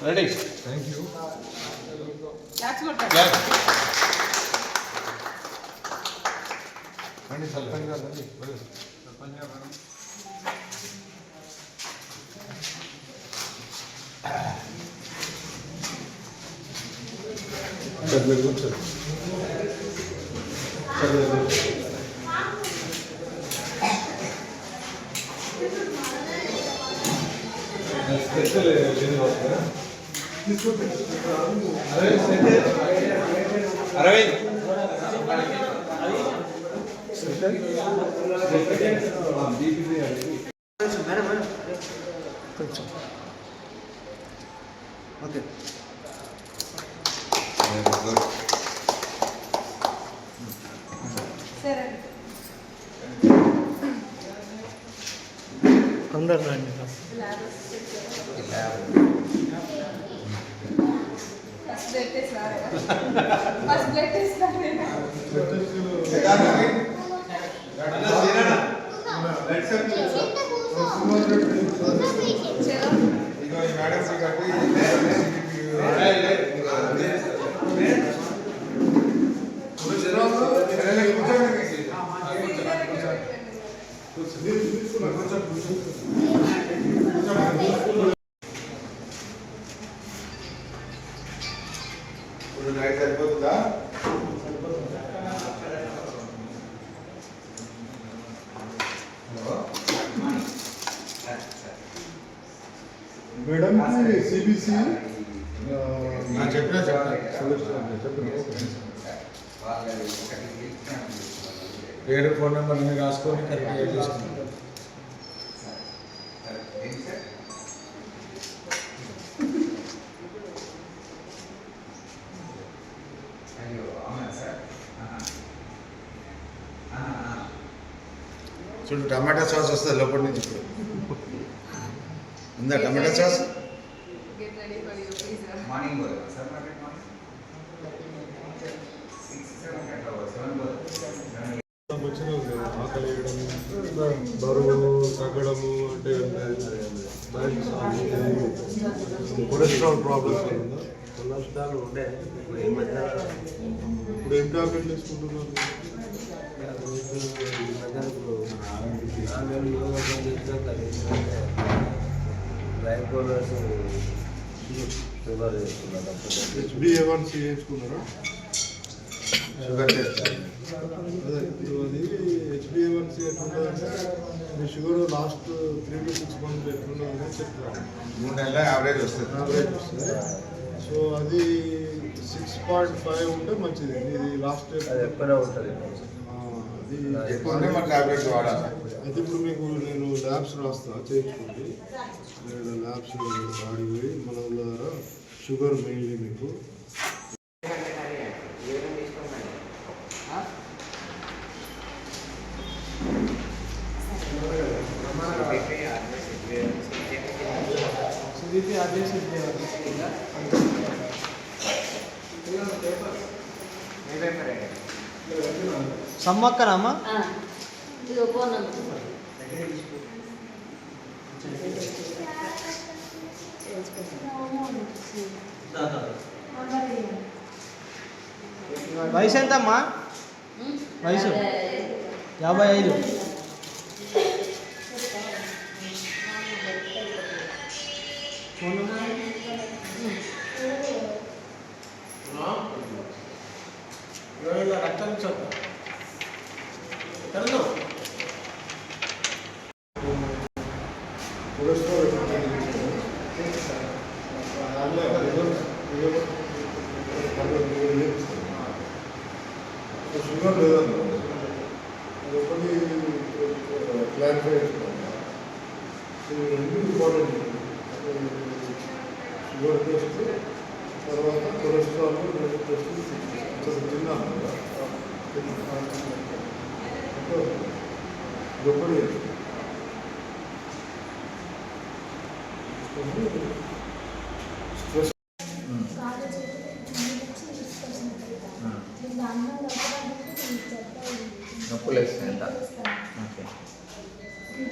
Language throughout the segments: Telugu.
రెడీ. Thank you. రండి సర్పంచ్ గారు రండి. సర్పంచ్ గారు రండి. సార్ మీరు కూర్చోండి. సార్ మీరు కూర్చోండి. అరవింద్ ఓకే అందరు రండి. సరిపోతుందా? మేడం సిబిసి చెప్పిన పేరు ఫోన్ నెంబర్ అన్ని రాసుకొని కరెక్ట్గా చేసుకున్నాం. చూడు టమాటా సాస్ వస్తుంది లోపల నుంచి. ఉందా టమాటా సాస్? మార్నింగ్ సార్ ఆకలి బరువు తగ్గడము అంటే కొలెస్ట్రాల్ ప్రాబ్లమ్స్ కొలెస్ట్రాల్ ఉండే ఇప్పుడు ఏం టాబ్లెట్ తీసుకుంటున్నారు? HbA1c వేసుకున్నారా? Sugar test. అదే ఇప్పుడు అది HbA1c ఎట్లుంటుందంటే మీ షుగర్ లాస్ట్ 3 to 6 months ఎట్లుంటుందని చెప్తారు. 3 నెలల యావరేజ్ వస్తుంది. సో అది 6.5 ఉంటే మంచిది. ఇది లాస్ట్ ఎక్కడ ఉంటుంది టాబ్లెట్స్ వాడాలి. అయితే ఇప్పుడు మీకు నేను ల్యాబ్స్ రాస్తా, చేయించుకోండి. ల్యాబ్స్ వాడిపోయి మన ద్వారా షుగర్ మెయిన్లీ మీకు సమ్మక్కనమ్మా వయసు ఎంతమ్మా? వయసు 55. రక్తం షుగర్ లేదన్నా అది ఒకటి క్లారిఫై చేసుకోండి. ఇంపార్టెంట్ షుగర్ టెస్ట్ తర్వాత కొలెస్ట్రాల్ టెస్ట్ తిన్నాను ఒకటి స్ట్రెస్ నొప్పులు వేస్తుందంట. ఓకే.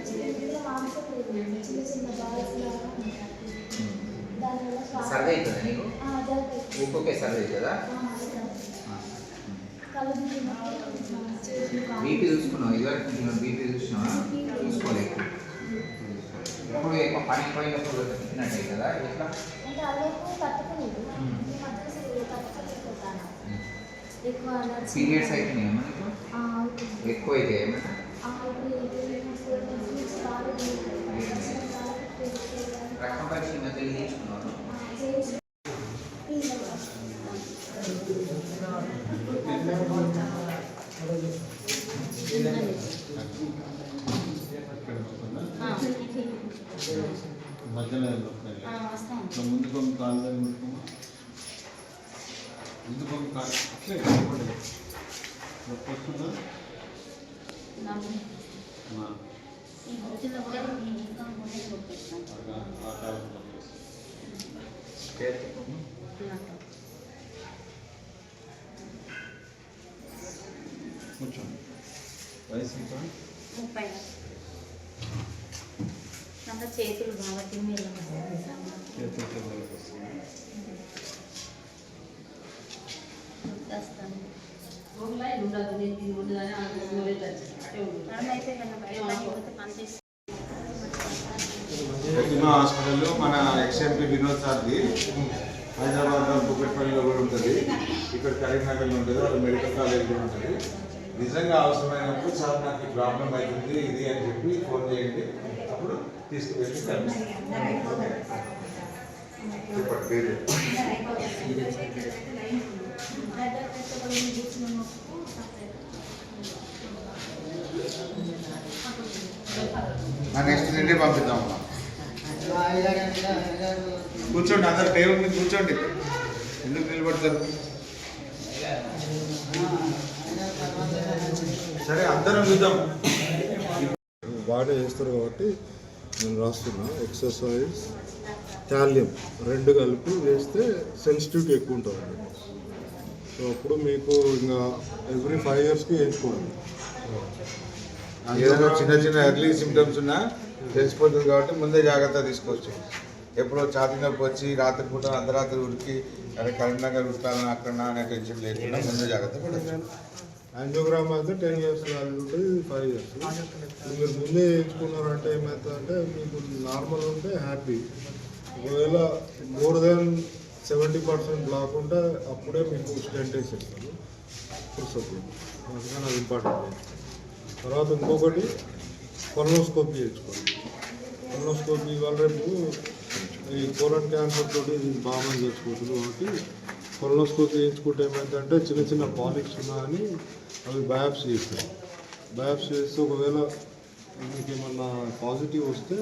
చిన్న చిన్న బాల్స్ లాగా ఉంటాయి. దానివల్ల సర్వే అవుతుందా నీకు ఊరికే సర్వే అవుతుందా బీపీ చూసుకున్నావు ఇదివరకు బీపీ చూసినావా చూసుకోలేదు ఇప్పుడు ఎక్కువ పని పోయినప్పుడు తిప్పినట్టు అవుతుందా ఎట్లా పీరియడ్స్ అవుతున్నాయి మనకు ఎక్కువ అయితే ఏమైనా రక్తం పరీక్ష మధ్య చేయించుకున్నాను మధ్యలో ముందు కొన్ని కాళ్ళు ముందు కొన్ని కాళ్ళు అట్లే వస్తుందా కొంచెం వయసు ఇంకా 30 నాకు చేతులు బాగా తిమ్మిలు ప్రతిమా హాస్పిటల్లో మన ఎక్స్ఎంపీ వినోద్ సార్ది హైదరాబాద్లో కుకట్పల్లిలో కూడా ఉంటుంది ఇక్కడ కరీంనగర్లో ఉంటుంది అది మెడికల్ కాలేజ్ కూడా ఉంటుంది నిజంగా అవసరమైనప్పుడు సార్ నాకు ఈ ప్రాబ్లం అవుతుంది ఇది అని చెప్పి ఫోన్ చేయండి అప్పుడు తీసుకువెళ్ళి చెప్పండి పేరు నెక్స్ట్ నుండి పంపిద్దామమ్మా కూర్చోండి అందరు టేబుల్ మీద కూర్చోండి ఎందుకు నిలబడతారు సరే అందరం చూద్దాం బాగా చేస్తారు కాబట్టి నేను రాస్తున్నా ఎక్సర్సైజ్ థాలియం రెండు కలిపి వేస్తే సెన్సిటివిటీ ఎక్కువ ఉంటుంది సో అప్పుడు మీకు ఇంకా ఎవ్రీ 5 yearsకి వేయించుకోవాలి ఏదైనా చిన్న చిన్న ఎర్లీ సిమ్టమ్స్ ఉన్నా తెలిసిపోతుంది కాబట్టి ముందే జాగ్రత్త తీసుకోవచ్చు ఎప్పుడో ఛాతీ నొప్పి వచ్చి రాత్రిపూట అర్ధరాత్రి ఉరికి అదే కరీంనగర్ ఉట్టాలని అక్కడ అనే టెన్షన్ లేకుండా ముందే జాగ్రత్త పడచ్చు యాంజియోగ్రామ్ అయితే 10 years వాల్యూ ఉంటుంది 5 years మీరు ముందే వేయించుకున్నారంటే ఏమవుతుందంటే మీకు నార్మల్ ఉంటే హ్యాపీ ఒకవేళ మోర్ దెన్ 70% బ్లాక్ ఉంటే అప్పుడే మీకు స్టెంట్ వేసేస్తారు పురుషులు అందుకని అది ఇంపార్టెంట్ తర్వాత ఇంకొకటి కొలనోస్కోపీ చేయించుకోవాలి కొలనోస్కోపీ వల్ల రేపు ఈ కోలన్ క్యాన్సర్ తోటి బాగా మంది చేసుకోవచ్చు కాబట్టి కొలనోస్కోపీ చేయించుకుంటే ఏమైందంటే చిన్న చిన్న పాలిప్స్ ఉన్నాయని అవి బయాప్సీ చేస్తాయి బయాప్సీ చేస్తే ఒకవేళ మీకు ఏమన్నా పాజిటివ్ వస్తే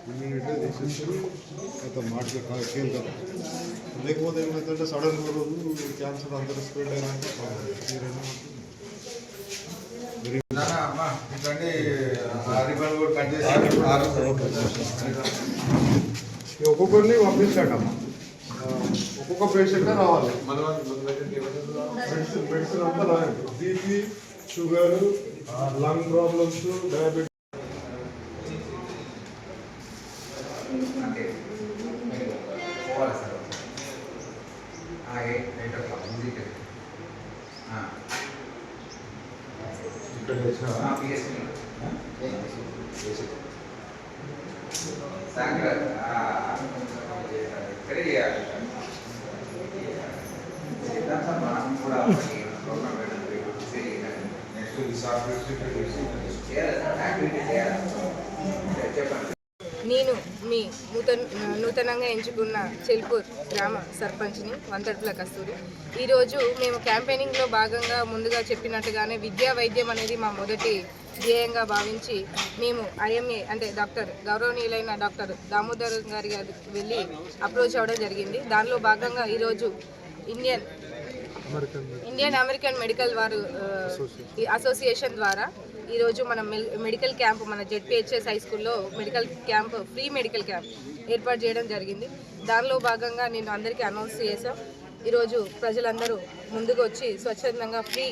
ఇమ్మీడియట్గా తీసేసి కొంత మాటకి కేంద్రం లేకపోతే ఏమైందంటే సడన్ రోజు క్యాన్సర్ అందరూ స్ప్రెడ్ అయినాక ఈ రెండు ఒక్కొక్కరిని పంపించాడమ్మా ఒక్కొక్క పేషెంట్ రావాలి మెడిసిన్ అంతా రాయండి BP sugar lung problems diabetes నేను మీ నూతనంగా ఎంచుకున్న చెల్పూర్ గ్రామ సర్పంచ్ని వంతట్ల కస్తూరి. ఈరోజు మేము క్యాంపెయినింగ్లో భాగంగా ముందుగా చెప్పినట్టుగానే విద్యా వైద్యం అనేది మా మొదటి ధ్యేయంగా భావించి మేము ఐఎంఏ అంటే గౌరవనీయులైన డాక్టర్ దామోదర్ గారి వెళ్ళి అప్రోచ్ అవ్వడం జరిగింది. దానిలో భాగంగా ఈరోజు ఇండియన్ అమెరికన్ మెడికల్ వారు అసోసియేషన్ ద్వారా ఈరోజు మనం మెడికల్ క్యాంప్ మన జెడ్పిహెచ్ఎస్ హై స్కూల్లో medical camp free medical camp ఏర్పాటు చేయడం జరిగింది. దానిలో భాగంగా నేను అందరికీ అనౌన్స్ చేశాం. ఈరోజు ప్రజలందరూ ముందుకు వచ్చి స్వచ్ఛందంగా ఫ్రీ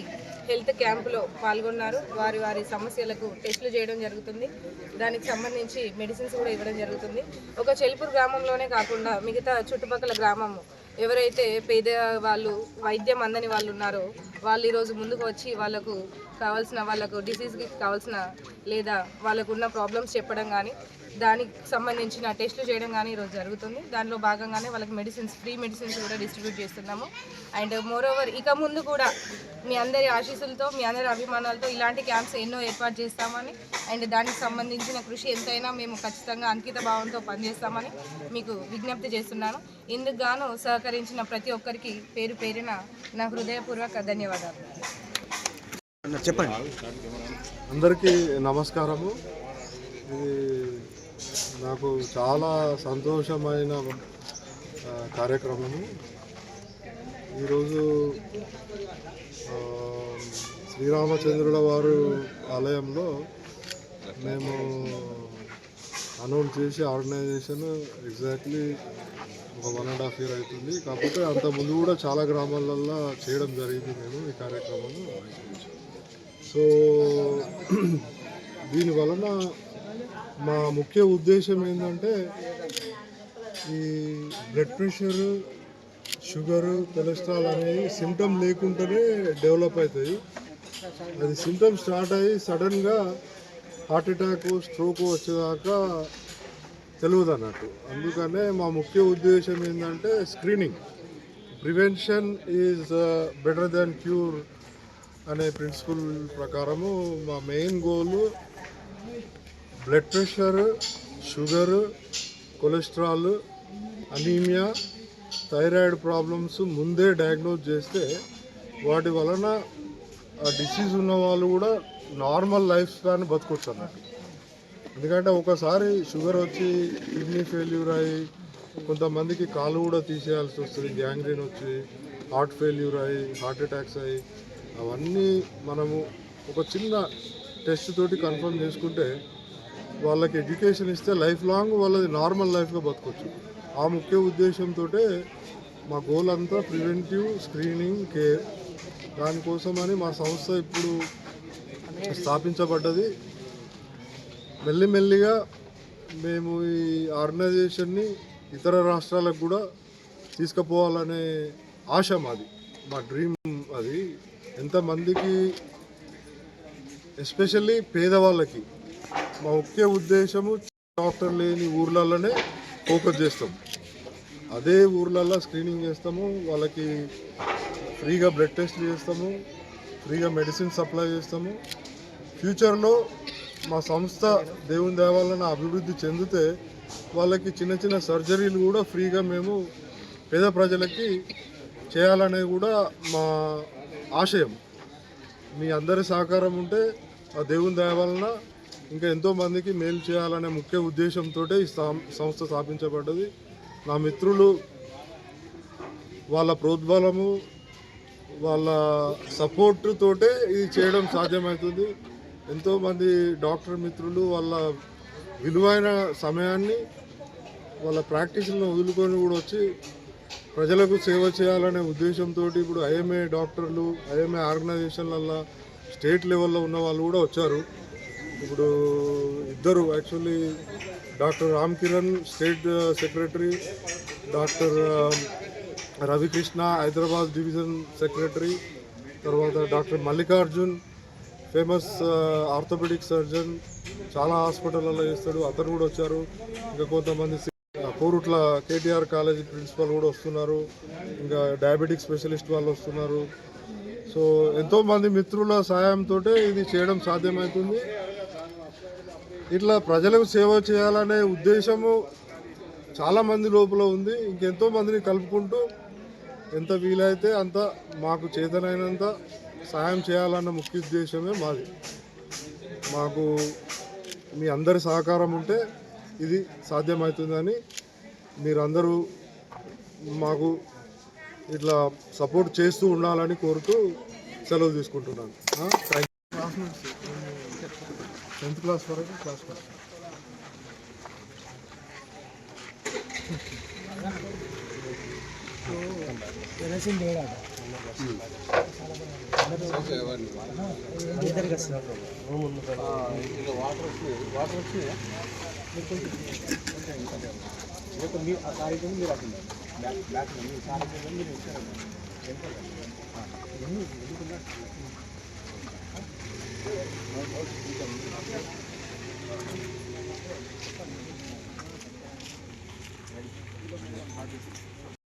హెల్త్ క్యాంపులో పాల్గొన్నారు. వారి వారి సమస్యలకు టెస్టులు చేయడం జరుగుతుంది. దానికి సంబంధించి మెడిసిన్స్ కూడా ఇవ్వడం జరుగుతుంది. ఒక చెల్పూర్ గ్రామంలోనే కాకుండా మిగతా చుట్టుపక్కల గ్రామం ఎవరైతే పేద వాళ్ళు వైద్యం అందని వాళ్ళు ఉన్నారో వాళ్ళు ఈరోజు ముందుకు వచ్చి వాళ్ళకు డిసీజ్కి కావాల్సిన లేదా వాళ్ళకున్న ప్రాబ్లమ్స్ చెప్పడం కానీ దానికి సంబంధించిన టెస్టులు చేయడం కానీ ఈరోజు జరుగుతుంది. దానిలో భాగంగానే వాళ్ళకి ఫ్రీ మెడిసిన్స్ కూడా డిస్ట్రిబ్యూట్ చేస్తున్నాము. అండ్ మోరోవర్ ఇక ముందు కూడా మీ అందరి ఆశీస్సులతో మీ అందరి అభిమానాలతో ఇలాంటి క్యాంప్స్ ఎన్నో ఏర్పాటు చేస్తామని అండ్ దానికి సంబంధించిన కృషి ఎంతైనా మేము ఖచ్చితంగా అంకిత భావంతో పనిచేస్తామని మీకు విజ్ఞప్తి చేస్తున్నాను. ఇందుకు గాను సహకరించిన ప్రతి ఒక్కరికి పేరు పేరున నా హృదయపూర్వక ధన్యవాదాలు. చెప్పండి. అందరికీ నమస్కారము. ఇది నాకు చాలా సంతోషమైన కార్యక్రమము. ఈరోజు శ్రీరామచంద్రుల వారు ఆలయంలో మేము అనౌన్స్ చేసి ఆర్గనైజేషన్ ఎగ్జాక్ట్లీ ఒక 1.5 year అవుతుంది. కాకపోతే అంత ముందు కూడా చాలా గ్రామాలల్లో చేయడం జరిగింది మేము ఈ కార్యక్రమము. సో దీని వలన మా ముఖ్య ఉద్దేశం ఏంటంటే ఈ బ్లడ్ ప్రెషర్, షుగరు, కొలెస్ట్రాల్ అనేవి సిమ్టమ్ లేకుండానే డెవలప్ అవుతాయి. అది సిమ్టమ్ స్టార్ట్ అయ్యి సడన్గా హార్ట్ అటాక్, స్ట్రోక్ వచ్చేదాకా తెలియదు అన్నట్టు. అందుకనే మా ముఖ్య ఉద్దేశం ఏంటంటే screening. Prevention is better than cure అనే ప్రిన్సిపల్ ప్రకారము మా main goal blood pressure, sugar, cholesterol, anaemia, thyroid problems ముందే డయాగ్నోజ్ చేస్తే వాటి వలన ఆ డిసీజ్ ఉన్న వాళ్ళు కూడా నార్మల్ లైఫ్ స్పాన్ బతకొచ్చు అన్నట్టు. ఎందుకంటే ఒకసారి షుగర్ వచ్చి కిడ్నీ ఫెయిల్యూర్ అయ్యి కొంతమందికి కాలు కూడా తీసేయాల్సి వస్తుంది, గ్యాంగ్రీన్ వచ్చి హార్ట్ ఫెయిల్యూర్ అయ్యి హార్ట్ అటాక్స్ అయ్యి అవన్నీ మనము ఒక చిన్న టెస్ట్ తోటి కన్ఫర్మ్ చేసుకుంటే వాళ్ళకి ఎడ్యుకేషన్ ఇస్తే లైఫ్ లాంగ్ వాళ్ళది నార్మల్ లైఫ్గా బతకొచ్చు. ఆ ముఖ్య ఉద్దేశంతో మా గోల్ అంతా ప్రివెంటివ్ స్క్రీనింగ్ కేర్. దానికోసమని మా సంస్థ ఇప్పుడు స్థాపించబడ్డది. మెల్లిమెల్లిగా మేము ఈ ఆర్గనైజేషన్ని ఇతర రాష్ట్రాలకు కూడా తీసుకుపోవాలనే ఆశ మాది, మా డ్రీమ్ అది. ఎంతమందికి ఎస్పెషల్లీ పేదవాళ్ళకి మా ముఖ్య ఉద్దేశము డాక్టర్ లేని ఊర్లలోనే ఫోకస్ చేస్తాం. అదే ఊర్లలో స్క్రీనింగ్ చేస్తాము, వాళ్ళకి ఫ్రీగా బ్లడ్ టెస్ట్లు చేస్తాము, ఫ్రీగా మెడిసిన్ సప్లై చేస్తాము. ఫ్యూచర్లో మా సంస్థ దేవుని దయ వలన అభివృద్ధి చెందితే వాళ్ళకి చిన్న చిన్న సర్జరీలు కూడా ఫ్రీగా మేము పేద ప్రజలకి చేయాలనేది కూడా మా ఆశయం. మీ అందరి సహకారం ఉంటే ఆ దేవుని దయ వలన ఇంకా ఎంతోమందికి మేలు చేయాలనే ముఖ్య ఉద్దేశంతో ఈ సంస్థ స్థాపించబడ్డది. నా మిత్రులు వాళ్ళ ప్రోద్బలము, వాళ్ళ సపోర్ట్ తోటే ఇది చేయడం సాధ్యమవుతుంది. ఎంతోమంది డాక్టర్ మిత్రులు వాళ్ళ విలువైన సమయాన్ని వాళ్ళ ప్రాక్టీస్లను వదులుకొని కూడా వచ్చి ప్రజలకు సేవ చేయాలనే ఉద్దేశంతో ఇప్పుడు ఐఎంఏ డాక్టర్లు, ఐఎంఏ ఆర్గనైజేషన్లల్లో స్టేట్ లెవెల్లో ఉన్న వాళ్ళు కూడా వచ్చారు. ఇప్పుడు ఇద్దరు actually doctor Ram Kiran state secretary, doctor Ravikrishna Hyderabad division secretary, తర్వాత doctor Mallikarjun famous orthopedic surgeon, చాలా హాస్పిటల్లో చేస్తాడు, అతను కూడా వచ్చారు. ఇంకా కొంతమంది కోరుట్ల కేటీఆర్ కాలేజ్ ప్రిన్సిపల్ కూడా వస్తున్నారు, ఇంకా డయాబెటిక్ స్పెషలిస్ట్ వాళ్ళు వస్తున్నారు. సో ఎంతోమంది మిత్రుల సహాయంతో ఇది చేయడం సాధ్యమవుతుంది. ఇట్లా ప్రజలకు సేవ చేయాలనే ఉద్దేశము చాలామంది లోపల ఉంది. ఇంకెంతో మందిని కలుపుకుంటూ ఎంత వీలైతే అంత మాకు చేతనైనంత సహాయం చేయాలన్న ముఖ్య ఉద్దేశమే మాది. మాకు మీ అందరి సహకారం ఉంటే ఇది సాధ్యమవుతుందని మీరందరూ మాకు ఇట్లా సపోర్ట్ చేస్తూ ఉండాలని కోరుతూ సెలవు తీసుకుంటున్నాను. 10th క్లాస్ వరకు క్లాస్ తెలిసింది మీరు